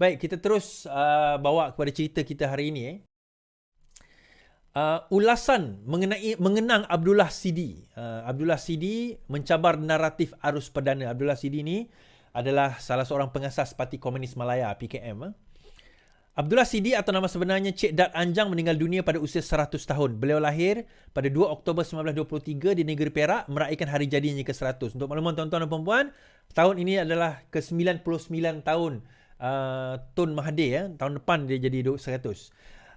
Baik, kita terus bawa kepada cerita kita hari ini. Ulasan mengenang Abdullah Sidi. Abdullah Sidi mencabar naratif arus perdana. Abdullah Sidi ni adalah salah seorang pengasas Parti Komunis Malaya, PKM. Abdullah Sidi atau nama sebenarnya Cik Dat Anjang meninggal dunia pada usia 100 tahun. Beliau lahir pada 2 Oktober 1923 di negeri Perak meraihkan hari jadinya ke-100. Untuk makluman tuan-tuan dan puan-puan, tahun ini adalah ke-99 tahun Tun Mahathir. Tahun depan dia jadi 100.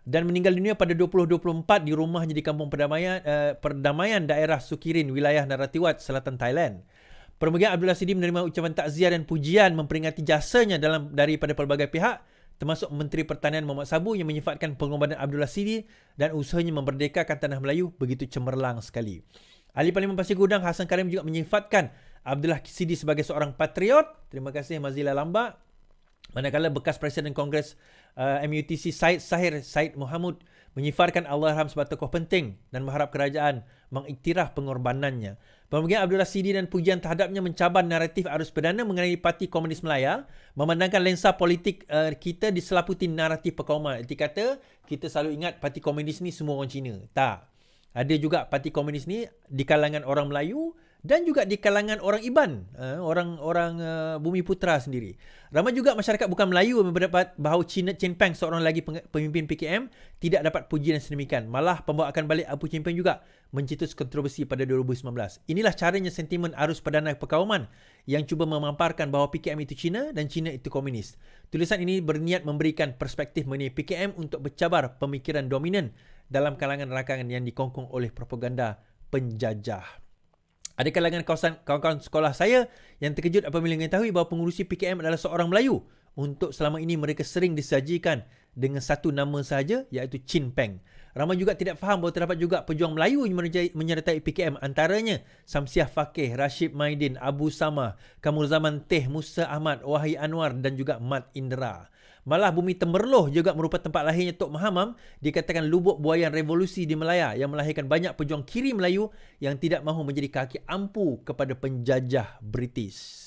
Dan meninggal dunia pada 2024 di rumahnya di Kampung Perdamaian daerah Sukirin, wilayah Narathiwat, selatan Thailand. Permulaan Abdullah Sidi menerima ucapan takziah dan pujian memperingati jasanya daripada pelbagai pihak, termasuk Menteri Pertanian Muhammad Sabu yang menyifatkan pengorbanan Abdullah Sidi dan usahanya memerdekakan tanah Melayu begitu cemerlang sekali. Ahli Parlimen Pasir Gudang Hassan Karim juga menyifatkan Abdullah Sidi sebagai seorang patriot. Terima kasih Mazila Lambak. Manakala bekas Presiden Kongres MUTC Said Muhammad menyifatkan Allahyarham sebagai tokoh penting dan mengharap kerajaan mengiktiraf pengorbanannya. Pembagian Abdullah Sidi dan pujian terhadapnya mencabar naratif arus perdana mengenai Parti Komunis Malaya, memandangkan lensa politik kita diselaputi naratif perkauman. Arti kata, kita selalu ingat Parti Komunis ni semua orang Cina. Tak. Ada juga Parti Komunis ni di kalangan orang Melayu dan juga di kalangan orang Iban, orang Bumi Putra sendiri. Ramai juga masyarakat bukan Melayu yang mendapat bahawa Chin Peng, seorang lagi pemimpin PKM, tidak dapat pujian sedemikian. Malah pembawaan balik Abu Chin Peng juga mencetus kontroversi pada 2019. Inilah caranya sentimen arus perdana perkauman yang cuba memamparkan bahawa PKM itu Cina dan Cina itu komunis. Tulisan ini berniat memberikan perspektif mengenai PKM untuk bercabar pemikiran dominan dalam kalangan rakangan yang dikongkong oleh propaganda penjajah. Ada kalangan kawan-kawan sekolah saya yang terkejut apabila mengetahui bahawa pengurusi PKM adalah seorang Melayu. Untuk selama ini mereka sering disajikan dengan satu nama sahaja, iaitu Chin Peng. Ramai juga tidak faham bahawa terdapat juga pejuang Melayu yang menyertai PKM, antaranya Samsiah Fakih, Rashid Maidin, Abu Samah, Kamul Zaman Teh, Musa Ahmad, Wahai Anwar dan juga Mat Indra. Malah Bumi Temerloh juga merupakan tempat lahirnya Tok Mahamam, dikatakan lubuk buayan revolusi di Melaya yang melahirkan banyak pejuang kiri Melayu yang tidak mahu menjadi kaki ampu kepada penjajah British.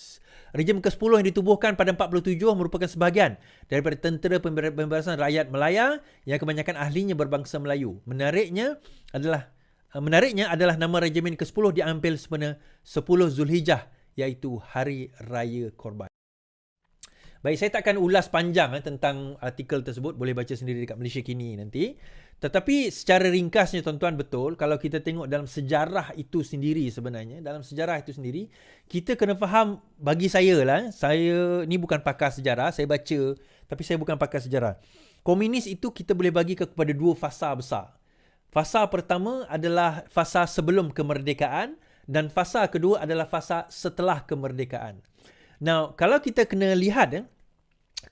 Rejim ke-10 yang ditubuhkan pada 47 merupakan sebahagian daripada tentera pembebasan rakyat Melaya yang kebanyakan ahlinya berbangsa Melayu. Menariknya adalah nama regimen ke-10 diambil sebenarnya 10 Zulhijjah, iaitu Hari Raya Korban. Baik, saya tak akan ulas panjang tentang artikel tersebut. Boleh baca sendiri dekat Malaysia Kini nanti. Tetapi secara ringkasnya tuan-tuan, betul, kalau kita tengok dalam sejarah itu sendiri sebenarnya, dalam sejarah itu sendiri, kita kena faham, bagi saya lah, saya ni bukan pakar sejarah, saya baca, tapi saya bukan pakar sejarah. Komunis itu kita boleh bagi kepada dua fasa besar. Fasa pertama adalah fasa sebelum kemerdekaan dan fasa kedua adalah fasa setelah kemerdekaan. Now, kalau kita kena lihat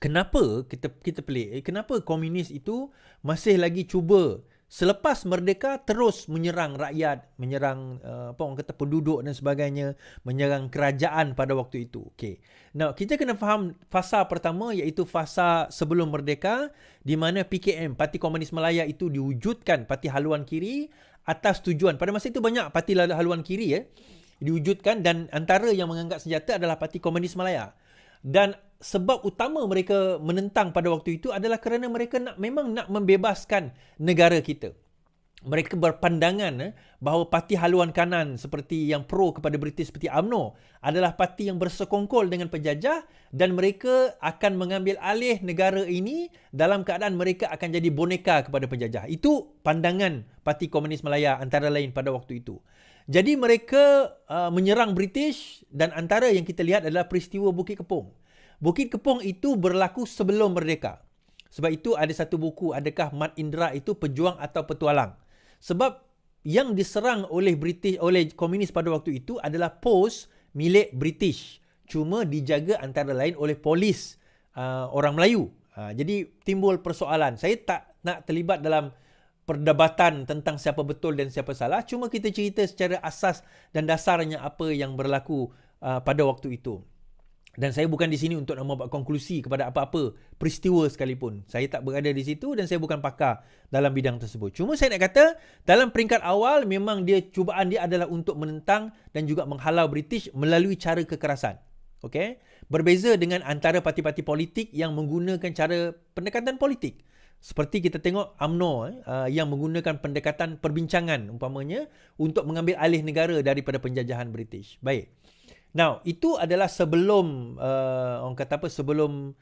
kenapa kita pelik, kenapa komunis itu masih lagi cuba selepas merdeka terus menyerang rakyat, menyerang penduduk dan sebagainya, menyerang kerajaan pada waktu itu. Okey. Now, kita kena faham fasa pertama, iaitu fasa sebelum merdeka, di mana PKM, Parti Komunis Malaya itu diwujudkan, parti haluan kiri, atas tujuan. Pada masa itu banyak parti haluan kiri diwujudkan, dan antara yang mengangkat senjata adalah Parti Komunis Malaya. Dan sebab utama mereka menentang pada waktu itu adalah kerana mereka memang nak membebaskan negara kita. Mereka berpandangan bahawa parti haluan kanan seperti yang pro kepada British seperti UMNO adalah parti yang bersekongkol dengan penjajah, dan mereka akan mengambil alih negara ini dalam keadaan mereka akan jadi boneka kepada penjajah. Itu pandangan Parti Komunis Malaya antara lain pada waktu itu. Jadi mereka menyerang British, dan antara yang kita lihat adalah peristiwa Bukit Kepong. Bukit Kepong itu berlaku sebelum merdeka. Sebab itu ada satu buku, adakah Mat Indra itu pejuang atau petualang? Sebab yang diserang oleh komunis pada waktu itu adalah pos milik British. Cuma dijaga antara lain oleh polis orang Melayu. Jadi timbul persoalan. Saya tak nak terlibat dalam perdebatan tentang siapa betul dan siapa salah. Cuma kita cerita secara asas dan dasarnya apa yang berlaku pada waktu itu. Dan saya bukan di sini untuk membuat konklusi kepada apa-apa peristiwa sekalipun. Saya tak berada di situ dan saya bukan pakar dalam bidang tersebut. Cuma saya nak kata, dalam peringkat awal memang cubaan dia adalah untuk menentang dan juga menghalau British melalui cara kekerasan. Okey, berbeza dengan antara parti-parti politik yang menggunakan cara pendekatan politik. Seperti kita tengok UMNO yang menggunakan pendekatan perbincangan umpamanya untuk mengambil alih negara daripada penjajahan British. Baik. Now, itu adalah sebelum orang kata apa, sebelum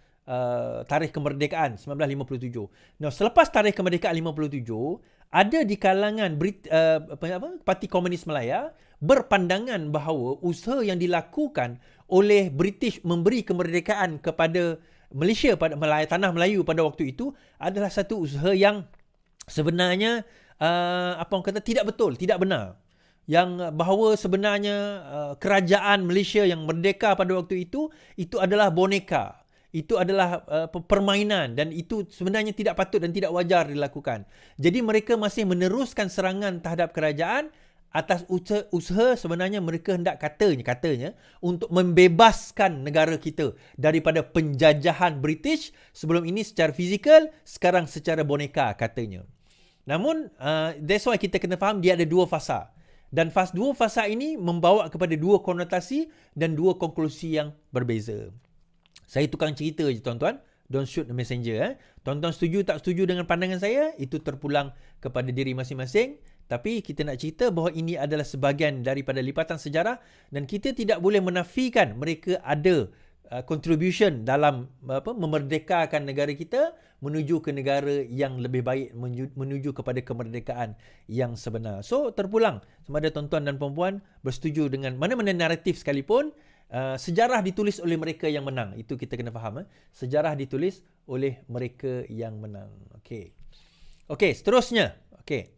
tarikh kemerdekaan 1957. Now, selepas tarikh kemerdekaan 57, ada di kalangan Parti Komunis Malaya berpandangan bahawa usaha yang dilakukan oleh British memberi kemerdekaan kepada Malaysia, pada tanah Melayu pada waktu itu adalah satu usaha yang sebenarnya apa orang kata tidak betul, tidak benar. Yang bahawa sebenarnya kerajaan Malaysia yang merdeka pada waktu itu adalah boneka. Itu adalah permainan dan itu sebenarnya tidak patut dan tidak wajar dilakukan. Jadi mereka masih meneruskan serangan terhadap kerajaan atas usaha sebenarnya mereka hendak katanya untuk membebaskan negara kita daripada penjajahan British sebelum ini secara fizikal, sekarang secara boneka katanya. Namun that's why kita kena faham dia ada dua fasa. Dan dua fasa ini membawa kepada dua konotasi dan dua konklusi yang berbeza. Saya tukang cerita je tuan-tuan. Don't shoot the messenger. Tuan-tuan setuju tak setuju dengan pandangan saya, itu terpulang kepada diri masing-masing. Tapi kita nak cerita bahawa ini adalah sebahagian daripada lipatan sejarah dan kita tidak boleh menafikan mereka ada contribution dalam memerdekakan negara kita menuju ke negara yang lebih baik, menuju kepada kemerdekaan yang sebenar. So, terpulang sama ada tuan-tuan dan puan-puan bersetuju dengan mana-mana naratif sekalipun, sejarah ditulis oleh mereka yang menang. Itu kita kena faham. Sejarah ditulis oleh mereka yang menang. Okey. Okey, seterusnya. Okey.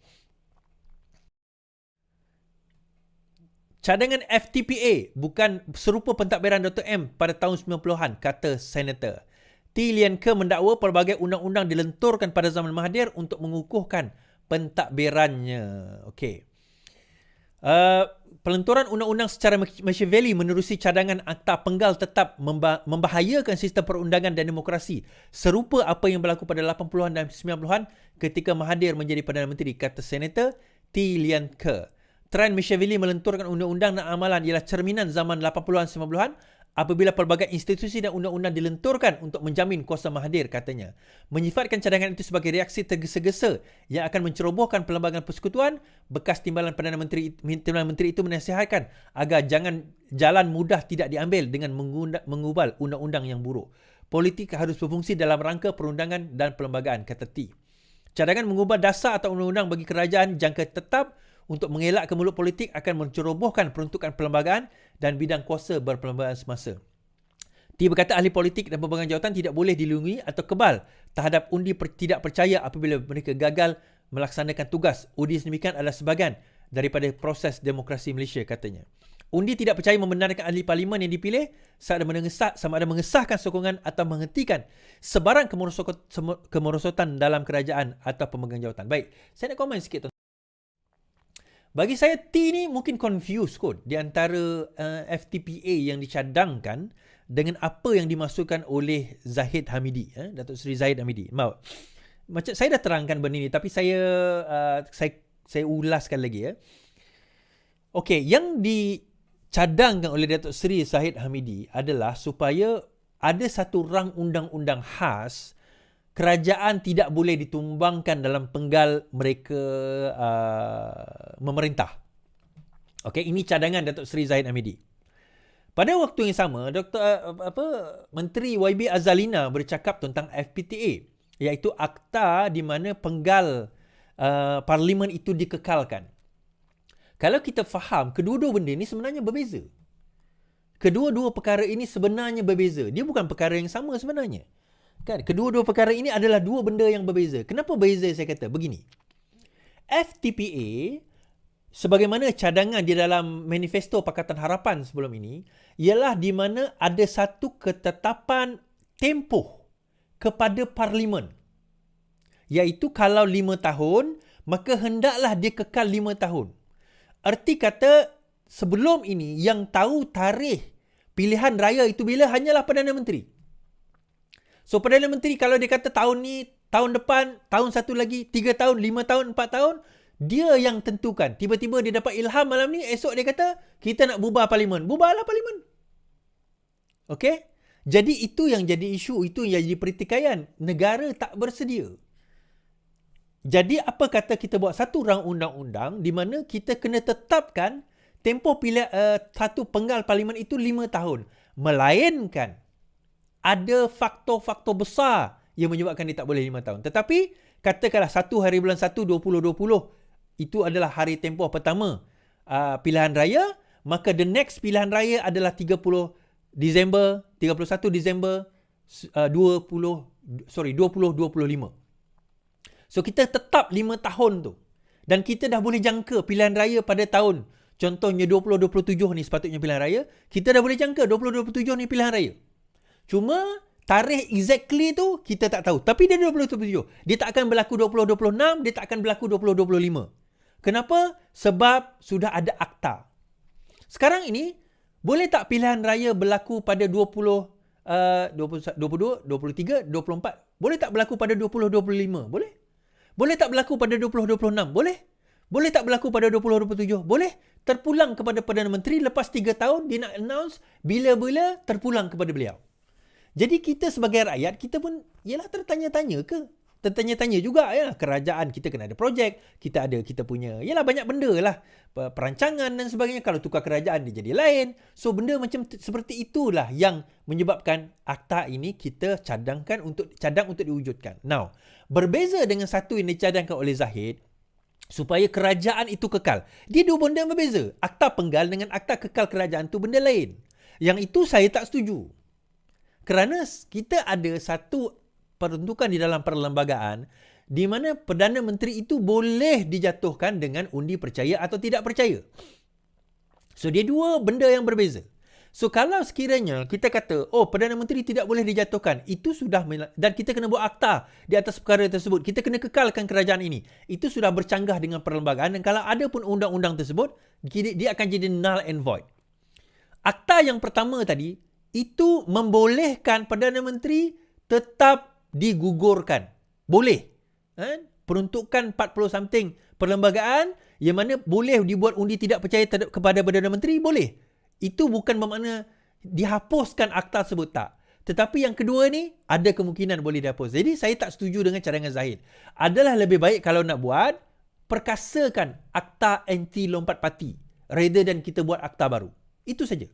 Cadangan FTPA bukan serupa pentadbiran Dr. M pada tahun 90-an, kata Senator. T. Lian Ke mendakwa pelbagai undang-undang dilenturkan pada zaman Mahathir untuk mengukuhkan pentadbirannya. Okey. Pelenturan undang-undang secara Machiavelli menerusi cadangan Akta Penggal tetap membahayakan sistem perundangan dan demokrasi serupa apa yang berlaku pada 80-an dan 90-an ketika Mahathir menjadi Perdana Menteri, kata Senator T. Lian Ke. Trend Machiavelli melenturkan undang-undang dan amalan ialah cerminan zaman 80-an 90-an apabila pelbagai institusi dan undang-undang dilenturkan untuk menjamin kuasa Mahathir, katanya. Menyifatkan cadangan itu sebagai reaksi tergesa-gesa yang akan mencerobohkan perlembagaan persekutuan, bekas timbalan Perdana Menteri itu menasihatkan agar jalan mudah tidak diambil dengan mengubal undang-undang yang buruk. Politik harus berfungsi dalam rangka perundangan dan perlembagaan, kata T. Cadangan mengubah dasar atau undang-undang bagi kerajaan jangka tetap untuk mengelak kemulut politik akan mencerobohkan peruntukan perlembagaan dan bidang kuasa berperlembagaan semasa. Dia berkata ahli politik dan pemegang jawatan tidak boleh dilindungi atau kebal terhadap undi tidak percaya apabila mereka gagal melaksanakan tugas. Undi sedemikian adalah sebahagian daripada proses demokrasi Malaysia, katanya. Undi tidak percaya membenarkan ahli parlimen yang dipilih sama ada mengesahkan sokongan atau menghentikan sebarang kemerosotan dalam kerajaan atau pemegang jawatan. Baik, saya nak komen sikit. Bagi saya, T ni mungkin confused kot di antara FTPA yang dicadangkan dengan apa yang dimasukkan oleh Zahid Hamidi, Datuk Seri Zahid Hamidi. Macam saya dah terangkan benda ni, tapi saya ulaskan lagi. Okey, yang dicadangkan oleh Datuk Seri Zahid Hamidi adalah supaya ada satu rang undang-undang khas. Kerajaan tidak boleh ditumbangkan dalam penggal mereka memerintah. Okey, ini cadangan Datuk Seri Zahid Hamidi. Pada waktu yang sama, Menteri YB Azalina bercakap tentang FPTA, iaitu akta di mana penggal parlimen itu dikekalkan. Kalau kita faham, kedua-dua benda ini sebenarnya berbeza. Kedua-dua perkara ini sebenarnya berbeza. Dia bukan perkara yang sama sebenarnya. Kan? Kedua-dua perkara ini adalah dua benda yang berbeza. Kenapa berbeza saya kata? Begini. FTPA, sebagaimana cadangan di dalam manifesto Pakatan Harapan sebelum ini, ialah di mana ada satu ketetapan tempoh kepada parlimen. Iaitu kalau 5 tahun, maka hendaklah dia kekal 5 tahun. Erti kata, sebelum ini yang tahu tarikh pilihan raya itu bila hanyalah Perdana Menteri. So, Perdana Menteri kalau dia kata tahun ni, tahun depan, tahun satu lagi, 3 tahun, 5 tahun, 4 tahun, dia yang tentukan. Tiba-tiba dia dapat ilham malam ni, esok dia kata, kita nak bubar parlimen. Bubarlah parlimen. Okey? Jadi itu yang jadi isu, itu yang jadi pertikaian. Negara tak bersedia. Jadi apa kata kita buat satu rang undang-undang di mana kita kena tetapkan tempoh satu penggal parlimen itu 5 tahun. Melainkan ada faktor-faktor besar yang menyebabkan dia tak boleh 5 tahun. Tetapi katakanlah 1 hari bulan 1 2020 itu adalah hari tempoh pertama pilihan raya, maka the next pilihan raya adalah 31 Disember 2025. So kita tetap 5 tahun tu. Dan kita dah boleh jangka pilihan raya pada tahun, contohnya 2027 ni sepatutnya pilihan raya, kita dah boleh jangka 2027 ni pilihan raya. Cuma tarikh exactly tu kita tak tahu. Tapi dia 2027. Dia tak akan berlaku 2026, dia tak akan berlaku 2025. Kenapa? Sebab sudah ada akta. Sekarang ini, boleh tak pilihan raya berlaku pada 22, 23, 24? Boleh tak berlaku pada 2025? Boleh. Boleh tak berlaku pada 2026? Boleh. Boleh tak berlaku pada 2027? Boleh. Terpulang kepada Perdana Menteri lepas 3 tahun dia nak announce bila-bila terpulang kepada beliau. Jadi kita sebagai rakyat, kita pun ialah tertanya-tanya ke? Tertanya-tanya juga ya, kerajaan kita kena ada projek, kita punya, ialah banyak benda lah, perancangan dan sebagainya. Kalau tukar kerajaan dia jadi lain. So benda macam seperti itulah yang menyebabkan akta ini kita cadang untuk diwujudkan. Now, berbeza dengan satu yang dicadangkan oleh Zahid, supaya kerajaan itu kekal. Dia dua benda yang berbeza. Akta penggal dengan akta kekal kerajaan tu benda lain. Yang itu saya tak setuju. Kerana kita ada satu peruntukan di dalam perlembagaan di mana Perdana Menteri itu boleh dijatuhkan dengan undi percaya atau tidak percaya. So dia dua benda yang berbeza. So kalau sekiranya kita kata, oh Perdana Menteri tidak boleh dijatuhkan, itu sudah, dan kita kena buat akta di atas perkara tersebut, kita kena kekalkan kerajaan ini. Itu sudah bercanggah dengan perlembagaan dan kalau ada pun undang-undang tersebut, dia akan jadi null and void. Akta yang pertama tadi, itu membolehkan Perdana Menteri tetap digugurkan. Boleh. Peruntukan 40 something perlembagaan yang mana boleh dibuat undi tidak percaya kepada Perdana Menteri, boleh. Itu bukan bermakna dihapuskan akta tersebut, tak. Tetapi yang kedua ni, ada kemungkinan boleh dihapus. Jadi saya tak setuju dengan cadangan Zahid. Adalah lebih baik kalau nak buat, perkasakan akta anti lompat parti rather than kita buat akta baru. Itu saja.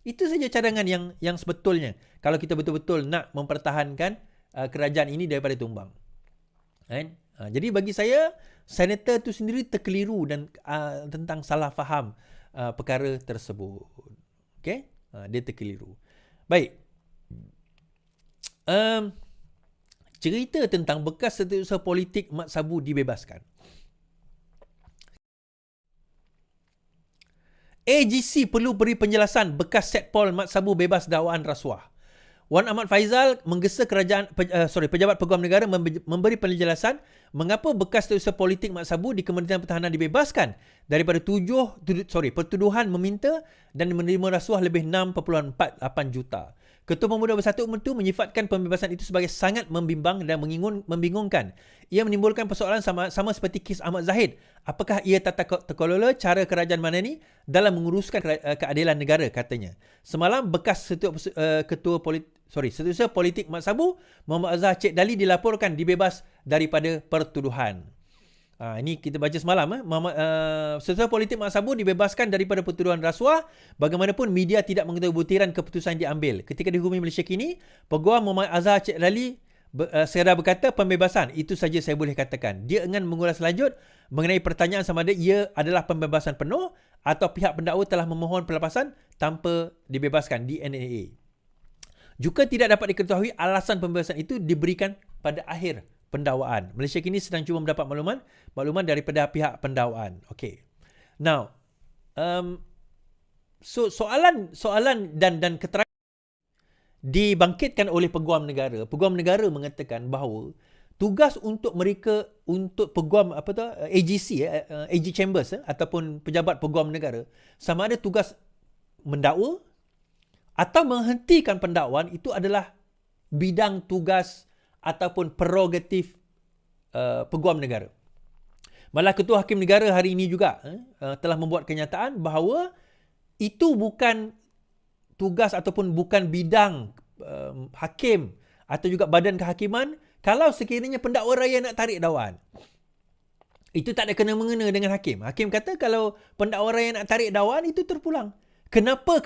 Itu saja cadangan yang sebetulnya kalau kita betul-betul nak mempertahankan kerajaan ini daripada tumbang. Jadi bagi saya, senator tu sendiri terkeliru dan tentang salah faham perkara tersebut. Okey? Dia terkeliru. Baik. Cerita tentang bekas setiausaha politik Mat Sabu dibebaskan. AGC perlu beri penjelasan bekas Setpol Mat Sabu bebas dakwaan rasuah. Wan Ahmad Faizal menggesa Pejabat Peguam Negara memberi penjelasan mengapa bekas setiausaha politik Mat Sabu di Kementerian Pertahanan dibebaskan daripada pertuduhan meminta dan menerima rasuah lebih 6.48 juta. Ketua Pemuda Bersatu itu menyifatkan pembebasan itu sebagai sangat membimbang dan membingungkan. Ia menimbulkan persoalan sama seperti kes Ahmad Zahid. Apakah ia tata terkelola cara kerajaan mana ni dalam menguruskan keadilan negara, katanya. Semalam bekas setiausaha politik Mat Sabu, Muhammad Azhar Cik Dali dilaporkan dibebas daripada pertuduhan. Ini kita baca semalam. Setiausaha politik Mat Sabu dibebaskan daripada pertuduhan rasuah. Bagaimanapun media tidak mengetahui butiran keputusan yang diambil. Ketika dihukumi Malaysia kini, Peguam Muhammad Azhar Cik Dali sekadar berkata pembebasan. Itu saja saya boleh katakan. Dia enggan mengulas lanjut mengenai pertanyaan sama ada ia adalah pembebasan penuh atau pihak pendakwa telah memohon pelepasan tanpa dibebaskan di NAA. Juga tidak dapat diketahui alasan pembebasan itu diberikan pada akhir pendakwaan. Malaysia kini sedang cuba mendapat makluman daripada pihak pendakwaan. Okey. Now, soalan dan keterangan dibangkitkan oleh Peguam Negara. Peguam Negara mengatakan bahawa tugas untuk mereka, untuk peguam AGC, AG Chambers ataupun pejabat Peguam Negara, sama ada tugas mendakwa atau menghentikan pendakwaan, itu adalah bidang tugas ataupun prerogatif Peguam Negara. Malah Ketua Hakim Negara hari ini juga telah membuat kenyataan bahawa itu bukan tugas ataupun bukan bidang hakim atau juga badan kehakiman kalau sekiranya pendakwa raya nak tarik dakwaan. Itu tak ada kena-mengena dengan hakim. Hakim kata kalau pendakwa raya nak tarik dakwaan, itu terpulang. Kenapa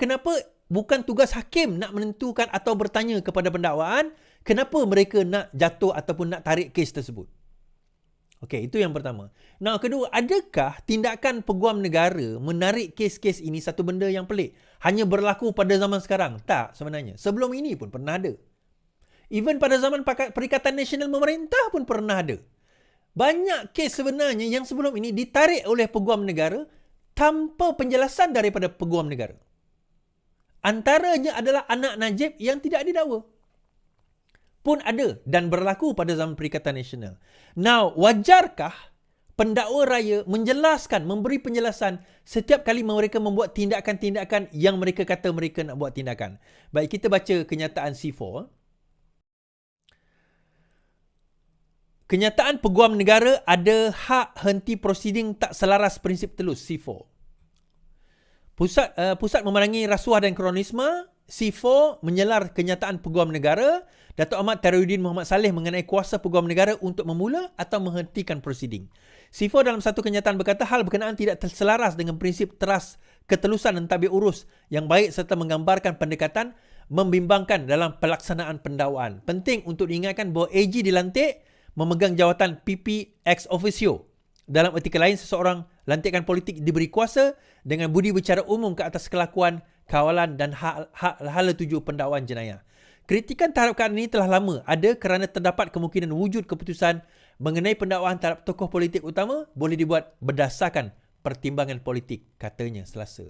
bukan tugas hakim nak menentukan atau bertanya kepada pendakwaan kenapa mereka nak jatuh ataupun nak tarik kes tersebut? Okey, itu yang pertama. Nah, kedua, adakah tindakan peguam negara menarik kes-kes ini satu benda yang pelik? Hanya berlaku pada zaman sekarang? Tak, sebenarnya. Sebelum ini pun pernah ada. Even pada zaman Perikatan Nasional Memerintah pun pernah ada. Banyak kes sebenarnya yang sebelum ini ditarik oleh peguam negara tanpa penjelasan daripada peguam negara. Antaranya adalah anak Najib yang tidak didakwa. Pun ada dan berlaku pada zaman Perikatan Nasional. Now, wajarkah pendakwa raya menjelaskan, memberi penjelasan setiap kali mereka membuat tindakan-tindakan yang mereka kata mereka nak buat tindakan? Baik, kita baca kenyataan C4. Kenyataan peguam negara ada hak henti prosiding tak selaras prinsip telus, C4. Pusat memerangi rasuah dan kronisme, C4 menyelar kenyataan peguam negara Datuk Ahmad Tariuddin Muhammad Saleh mengenai kuasa peguam negara untuk memula atau menghentikan prosiding. C4 dalam satu kenyataan berkata hal berkenaan tidak terselaras dengan prinsip teras ketelusan dan tabik urus yang baik serta menggambarkan pendekatan membimbangkan dalam pelaksanaan pendakwaan. Penting untuk diingatkan bahawa AG dilantik memegang jawatan PP ex officio. Dalam artikel lain, seseorang lantikan politik diberi kuasa dengan budi bicara umum ke atas kelakuan, kawalan dan hala tuju pendakwaan jenayah. Kritikan terhadap keadaan ini telah lama ada kerana terdapat kemungkinan wujud keputusan mengenai pendakwaan terhadap tokoh politik utama boleh dibuat berdasarkan pertimbangan politik, katanya Selasa.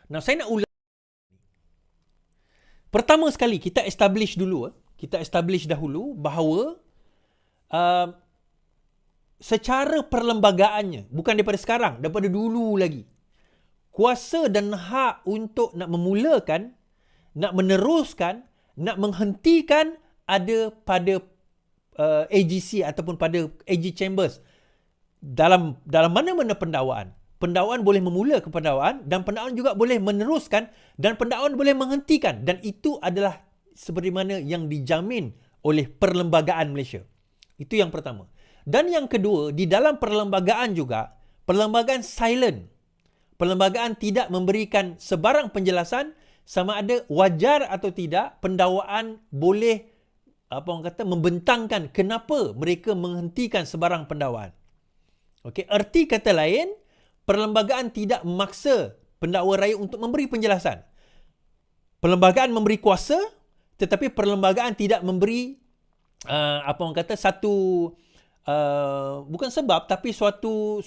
Nah, saya nak ulang. Pertama sekali, kita establish dahulu bahawa secara perlembagaannya, bukan daripada sekarang, daripada dulu lagi, kuasa dan hak untuk nak memulakan, nak meneruskan, nak menghentikan ada pada AGC ataupun pada AG Chambers dalam mana-mana pendakwaan. Pendakwaan boleh memula ke pendakwaan dan pendakwaan juga boleh meneruskan dan pendakwaan boleh menghentikan, dan itu adalah seperti mana yang dijamin oleh perlembagaan Malaysia. Itu yang pertama. Dan yang kedua, di dalam perlembagaan juga, perlembagaan silent. Perlembagaan tidak memberikan sebarang penjelasan sama ada wajar atau tidak pendakwaan boleh membentangkan kenapa mereka menghentikan sebarang pendakwaan. Okey, erti kata lain, perlembagaan tidak memaksa pendakwa raya untuk memberi penjelasan. Perlembagaan memberi kuasa, tetapi perlembagaan tidak memberi bukan sebab, tapi suatu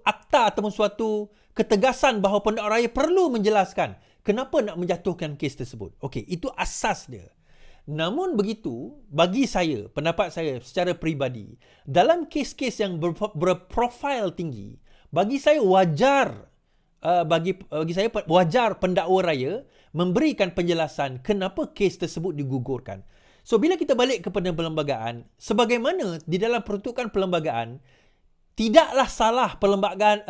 akta ataupun suatu ketegasan bahawa pendakwa raya perlu menjelaskan kenapa nak menjatuhkan kes tersebut. Okey, itu asas dia. Namun begitu, bagi saya, pendapat saya secara peribadi, dalam kes-kes yang berprofil tinggi, bagi saya wajar wajar pendakwa raya memberikan penjelasan kenapa kes tersebut digugurkan. So, bila kita balik kepada perlembagaan, sebagaimana di dalam peruntukan perlembagaan, tidaklah salah perlembagaan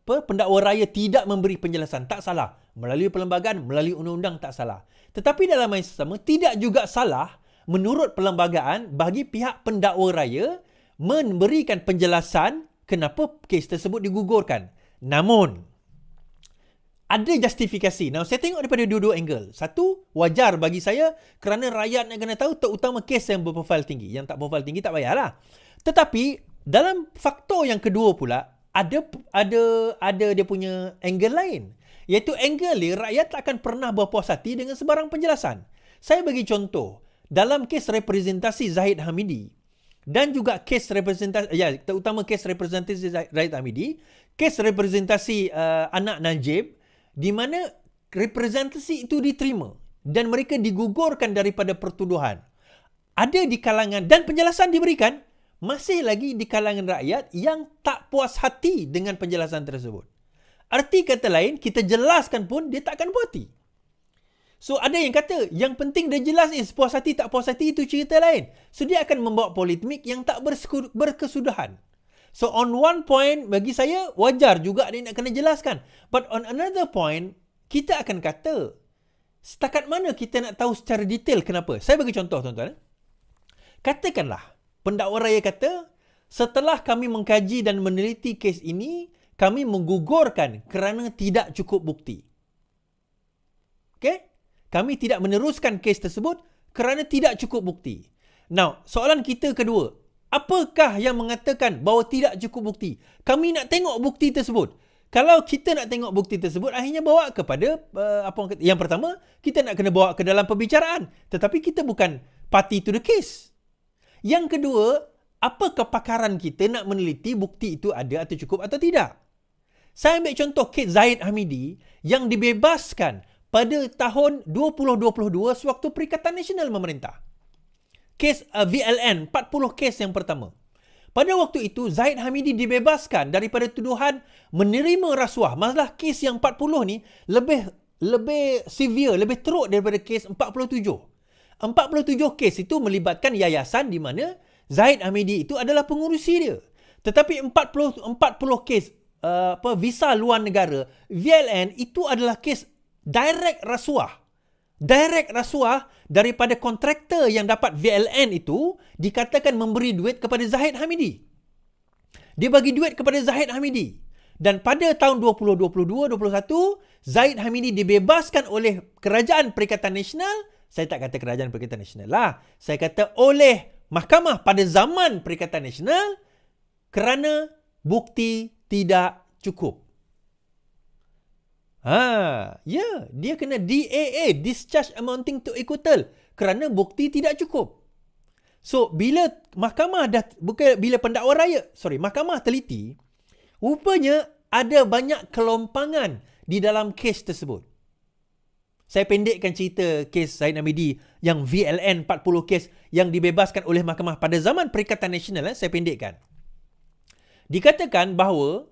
pendakwa raya tidak memberi penjelasan. Tak salah. Melalui perlembagaan, melalui undang-undang tak salah. Tetapi dalam masa sama, tidak juga salah menurut perlembagaan bagi pihak pendakwa raya memberikan penjelasan kenapa kes tersebut digugurkan. Namun, ada justifikasi. Now, saya tengok daripada dua-dua angle. Satu, wajar bagi saya kerana rakyat nak kena tahu, terutama kes yang berprofil tinggi. Yang tak profil tinggi tak payahlah. Tetapi, dalam faktor yang kedua pula, ada dia punya angle lain. Iaitu angle dia, rakyat tak akan pernah berpuas hati dengan sebarang penjelasan. Saya bagi contoh, dalam kes representasi Zahid Hamidi dan juga kes representasi, terutama kes representasi Zahid Hamidi, kes representasi anak Najib, di mana representasi itu diterima dan mereka digugurkan daripada pertuduhan. Ada di kalangan, dan penjelasan diberikan, masih lagi di kalangan rakyat yang tak puas hati dengan penjelasan tersebut. Arti kata lain, kita jelaskan pun dia tak akan puas hati. So, ada yang kata, yang penting dia jelas puas hati tak puas hati itu cerita lain. So, dia akan membawa polemik yang tak berkesudahan. So, on one point, bagi saya, wajar juga dia nak kena jelaskan. But on another point, kita akan kata, Setakat mana kita nak tahu secara detail kenapa? Saya bagi contoh, tuan-tuan. Katakanlah, pendakwa raya kata, setelah kami mengkaji dan meneliti kes ini, kami menggugurkan kerana tidak cukup bukti. Okay? Kami tidak meneruskan kes tersebut kerana tidak cukup bukti. Now, soalan kita kedua, apakah yang mengatakan bahawa tidak cukup bukti? Kami nak tengok bukti tersebut. Kalau kita nak tengok bukti tersebut, akhirnya bawa kepada, yang pertama, kita nak kena bawa ke dalam pembicaraan. Tetapi kita bukan party to the case. Yang kedua, apa kepakaran kita nak meneliti bukti itu ada atau cukup atau tidak? Saya ambil contoh kes Zahid Hamidi yang dibebaskan pada tahun 2022 sewaktu Perikatan Nasional memerintah. Kes VLN, 40 kes yang pertama. Pada waktu itu, Zahid Hamidi dibebaskan daripada tuduhan menerima rasuah. Masalah kes yang 40 ni lebih severe, lebih teruk daripada kes 47. 47 kes itu melibatkan yayasan di mana Zahid Hamidi itu adalah pengurusi dia. Tetapi 40 kes visa luar negara, VLN, itu adalah kes direct rasuah. Direct rasuah daripada kontraktor yang dapat VLN itu dikatakan memberi duit kepada Zahid Hamidi. Dia bagi duit kepada Zahid Hamidi. Dan pada tahun 2022-21, Zahid Hamidi dibebaskan oleh Kerajaan Perikatan Nasional. Saya tak kata Kerajaan Perikatan Nasional lah. Saya kata oleh Mahkamah pada zaman Perikatan Nasional kerana bukti tidak cukup. Dia kena DAA, discharge amounting to acquittal, kerana bukti tidak cukup. So, bila mahkamah teliti, rupanya ada banyak kelompangan di dalam kes tersebut. Saya pendekkan cerita kes Zahid Hamidi yang VLN 40 kes yang dibebaskan oleh mahkamah pada zaman Perikatan Nasional. Saya pendekkan. Dikatakan bahawa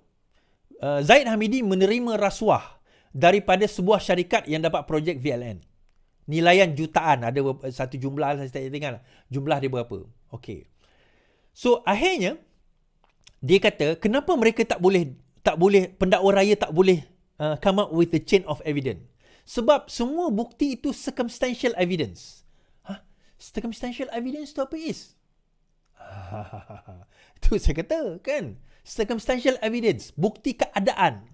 Zahid Hamidi menerima rasuah daripada sebuah syarikat yang dapat projek VLN. Nilaian jutaan, ada satu jumlah, saya tak ingat jumlah dia berapa. Okey. So akhirnya dia kata kenapa mereka tak boleh pendakwa raya tak boleh come up with the chain of evidence? Sebab semua bukti itu circumstantial evidence. Circumstantial evidence tu apa is? Itu saya kata kan, circumstantial evidence, bukti keadaan.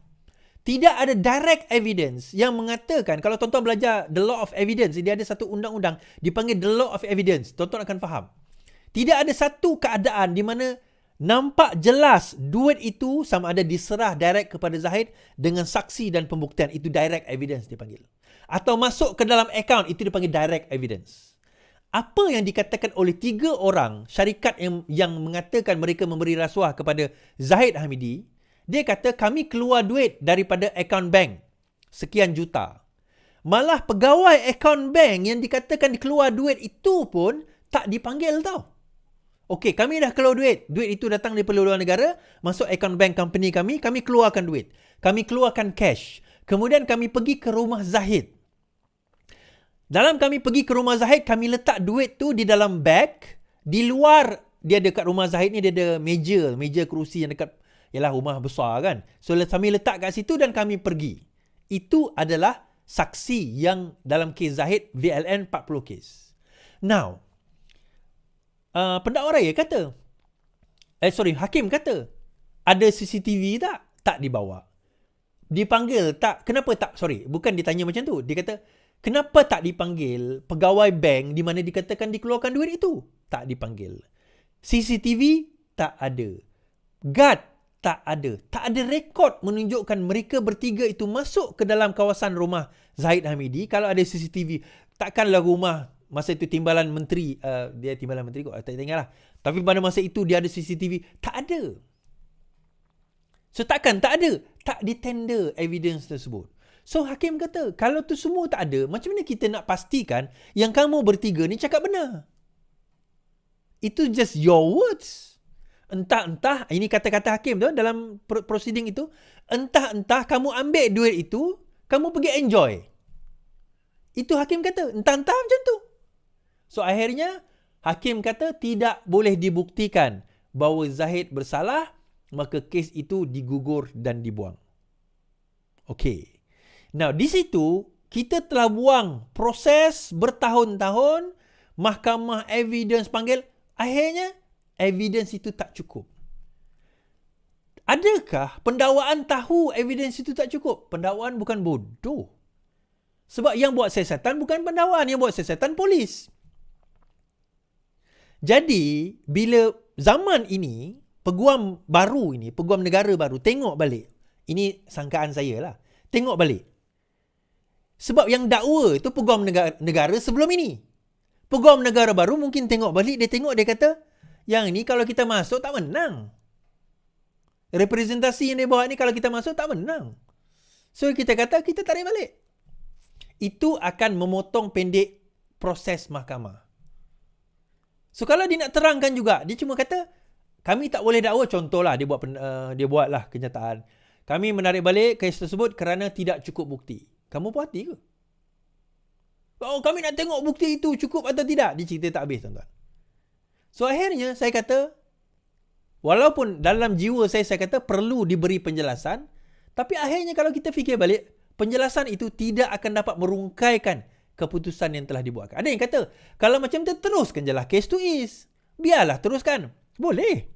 Tidak ada direct evidence yang mengatakan, kalau tuan-tuan belajar the law of evidence, dia ada satu undang-undang dipanggil the law of evidence. Tuan-tuan akan faham. Tidak ada satu keadaan di mana nampak jelas duit itu sama ada diserah direct kepada Zahid dengan saksi dan pembuktian. Itu direct evidence dipanggil. Atau masuk ke dalam akaun, itu dipanggil direct evidence. Apa yang dikatakan oleh 3 orang syarikat yang mengatakan mereka memberi rasuah kepada Zahid Hamidi, dia kata kami keluar duit daripada akaun bank sekian juta. Malah pegawai akaun bank yang dikatakan dikeluar duit itu pun tak dipanggil tau. Okey, kami dah keluar duit. Duit itu datang daripada luar negara, masuk akaun bank company kami keluarkan duit. Kami keluarkan cash. Kemudian kami pergi ke rumah Zahid. Dalam kami pergi ke rumah Zahid, kami letak duit tu di dalam bag. Di luar, dia dekat rumah Zahid ni dia ada meja kerusi yang dekat, ialah rumah besar kan. So kami letak kat situ dan kami pergi. Itu adalah saksi yang dalam kes Zahid VLN 40 kes. Now, pendakwa raya kata, hakim kata, ada CCTV tak? Tak dibawa. Dipanggil tak? Kenapa tak? Bukan ditanya macam tu. Dia kata, kenapa tak dipanggil pegawai bank di mana dikatakan dikeluarkan duit itu? Tak dipanggil. CCTV tak ada. Guard tak ada. Tak ada rekod menunjukkan mereka bertiga itu masuk ke dalam kawasan rumah Zahid Hamidi. Kalau ada CCTV, takkanlah rumah masa itu timbalan menteri, dia timbalan menteri kok, tak ingat lah. Tapi pada masa itu dia ada CCTV. Tak ada. So takkan tak ada. Tak ditender evidence tersebut. So hakim kata, kalau tu semua tak ada, macam mana kita nak pastikan yang kamu bertiga ni cakap benar? Itu just your words. Entah-entah, ini kata-kata hakim tu dalam proceeding itu, entah-entah kamu ambil duit itu, kamu pergi enjoy. Itu hakim kata, entah-entah macam tu. So akhirnya, hakim kata tidak boleh dibuktikan bahawa Zahid bersalah, maka kes itu digugur dan dibuang. Okey. Now, di situ, Kita telah buang proses bertahun-tahun, mahkamah evidence panggil, akhirnya evidence itu tak cukup. Adakah pendakwaan tahu evidence itu tak cukup? Pendakwaan bukan bodoh. Sebab yang buat siasatan bukan pendakwaan, yang buat siasatan polis. Jadi, bila zaman ini, peguam baru ini, peguam negara baru, tengok balik. Ini sangkaan saya lah. Tengok balik. Sebab yang dakwa itu peguam negara sebelum ini. Peguam negara baru mungkin tengok balik, dia tengok, dia kata, yang ni kalau kita masuk tak menang. Representasi yang dia bawa ni kalau kita masuk tak menang. So kita kata kita tarik balik. Itu akan memotong pendek proses mahkamah. So kalau dia nak terangkan juga, dia cuma kata kami tak boleh dakwa, contohlah dia buatlah kenyataan. Kami menarik balik kes tersebut kerana tidak cukup bukti. Kamu puas hati ke? Oh, kami nak tengok bukti itu cukup atau tidak. Dia cerita tak habis, tuan-tuan. So akhirnya saya kata, walaupun dalam jiwa saya kata perlu diberi penjelasan, tapi akhirnya kalau kita fikir balik, penjelasan itu tidak akan dapat merungkaikan keputusan yang telah dibuatkan. Ada yang kata, kalau macam tu teruskan je lah case to is. Biarlah teruskan. Boleh.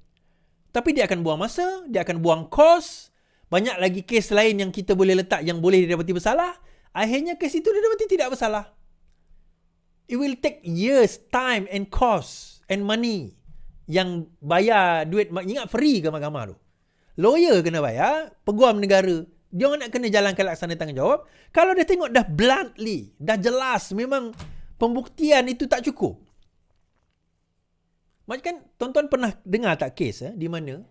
Tapi dia akan buang masa, dia akan buang kos. Banyak lagi kes lain yang kita boleh letak yang boleh didapati bersalah. Akhirnya kes itu didapati tidak bersalah. It will take years, time and cost and money. Yang bayar duit, ingat free ke mahkamah tu? Lawyer kena bayar, peguam negara, dia orang nak kena jalankan laksana tanggungjawab. Kalau dia tengok dah bluntly, dah jelas memang pembuktian itu tak cukup. Macam kan tuan-tuan pernah dengar tak kes di mana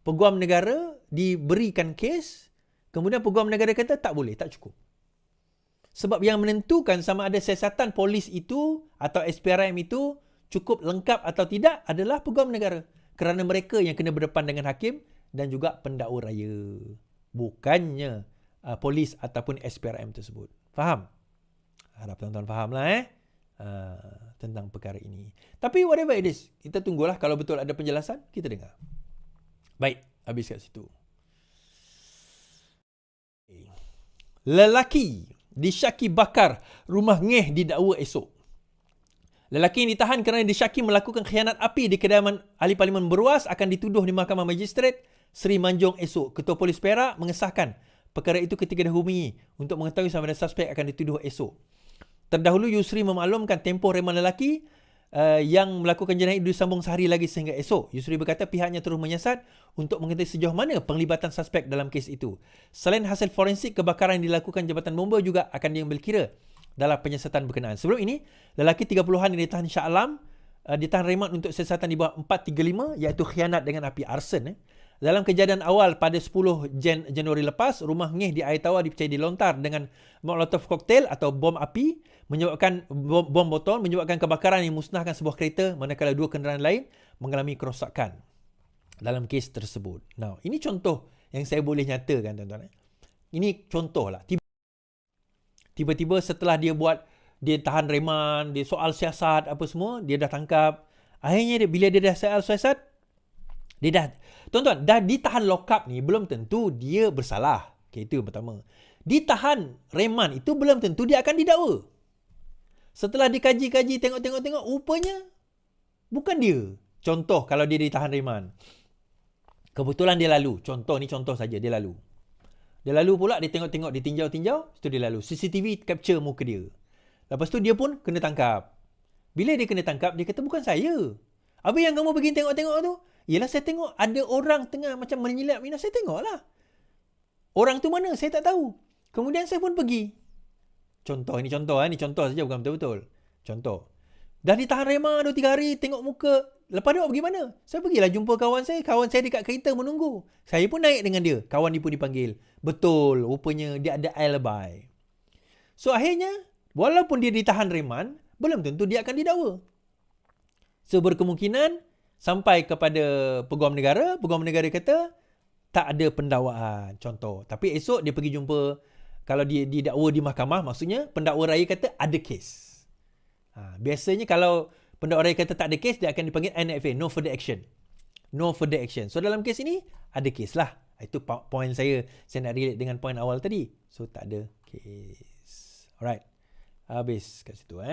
peguam negara diberikan kes, kemudian peguam negara kata tak boleh, tak cukup. Sebab yang menentukan sama ada siasatan polis itu atau SPRM itu cukup lengkap atau tidak adalah peguam negara. Kerana mereka yang kena berdepan dengan hakim dan juga pendakwa raya. Bukannya polis ataupun SPRM tersebut. Faham? Harap tuan-tuan fahamlah tentang perkara ini. Tapi whatever it is, kita tunggulah kalau betul ada penjelasan, kita dengar. Baik, habis kat situ. Lelaki disyaki bakar rumah ngeh didakwa esok. Lelaki yang ditahan kerana disyaki melakukan khianat api di kediaman ahli parlimen Beruas akan dituduh di Mahkamah Magistrate Seri Manjung esok. Ketua Polis Perak mengesahkan perkara itu ketika dihubungi untuk mengetahui sama ada suspek akan dituduh esok. Terdahulu Yusri memaklumkan tempoh reman lelaki yang melakukan jenayah itu disambung sehari lagi sehingga esok. Yusri berkata pihaknya terus menyiasat untuk mengetahui sejauh mana penglibatan suspek dalam kes itu. Selain hasil forensik, kebakaran yang dilakukan jabatan bomba juga akan diambil kira dalam penyiasatan berkenaan. Sebelum ini, lelaki 30-an yang ditahan Shah Alam ditahan reman untuk siasatan di bawah 435 iaitu khianat dengan api, arson. Dalam kejadian awal pada 10 Januari lepas, rumah ngeh di air tawar dipercayai dilontar dengan Molotov cocktail atau bom api, menyebabkan bom botol, menyebabkan kebakaran yang musnahkan sebuah kereta, manakala 2 kenderaan lain mengalami kerosakan dalam kes tersebut. Now, ini contoh yang saya boleh nyatakan, tuan-tuan. Ini contoh lah. Tiba-tiba setelah dia tahan reman, dia soal siasat apa semua, dia dah tangkap. Akhirnya bila dia dah soal siasat, tuan-tuan, dah ditahan lock-up ni belum tentu dia bersalah. Okay, itu yang pertama. Ditahan reman itu belum tentu dia akan didakwa. Setelah dikaji-kaji, tengok, rupanya bukan dia. Contoh, kalau dia ditahan reman. Kebetulan dia lalu. Contoh saja, dia lalu. Dia lalu pula, dia tengok-tengok, dia tinjau-tinjau, lepas tu dia lalu. CCTV capture muka dia. Lepas tu dia pun kena tangkap. Bila dia kena tangkap, dia kata, bukan saya. Apa yang kamu pergi tengok-tengok tu? Yelah, saya tengok ada orang tengah macam menyilap minat. Saya tengok lah. Orang tu mana? Saya tak tahu. Kemudian saya pun pergi. Ini contoh saja, bukan betul-betul. Contoh. Dah ditahan reman 2-3 hari, tengok muka. Lepas tu pergi mana? Saya pergilah jumpa kawan saya. Kawan saya dekat kereta menunggu. Saya pun naik dengan dia. Kawan dia pun dipanggil. Betul, rupanya dia ada alibi. So akhirnya, walaupun dia ditahan reman, belum tentu dia akan didakwa. So berkemungkinan sampai kepada peguam negara kata tak ada pendakwaan, contoh. Tapi esok dia pergi jumpa, kalau dia didakwa di mahkamah, maksudnya pendakwa raya kata ada kes. Biasanya kalau pendakwa raya kata tak ada kes, dia akan dipanggil NFA, no further action. No further action. So dalam kes ini ada kes lah. Itu point saya nak relate dengan point awal tadi. So tak ada kes. Alright. Habis kat situ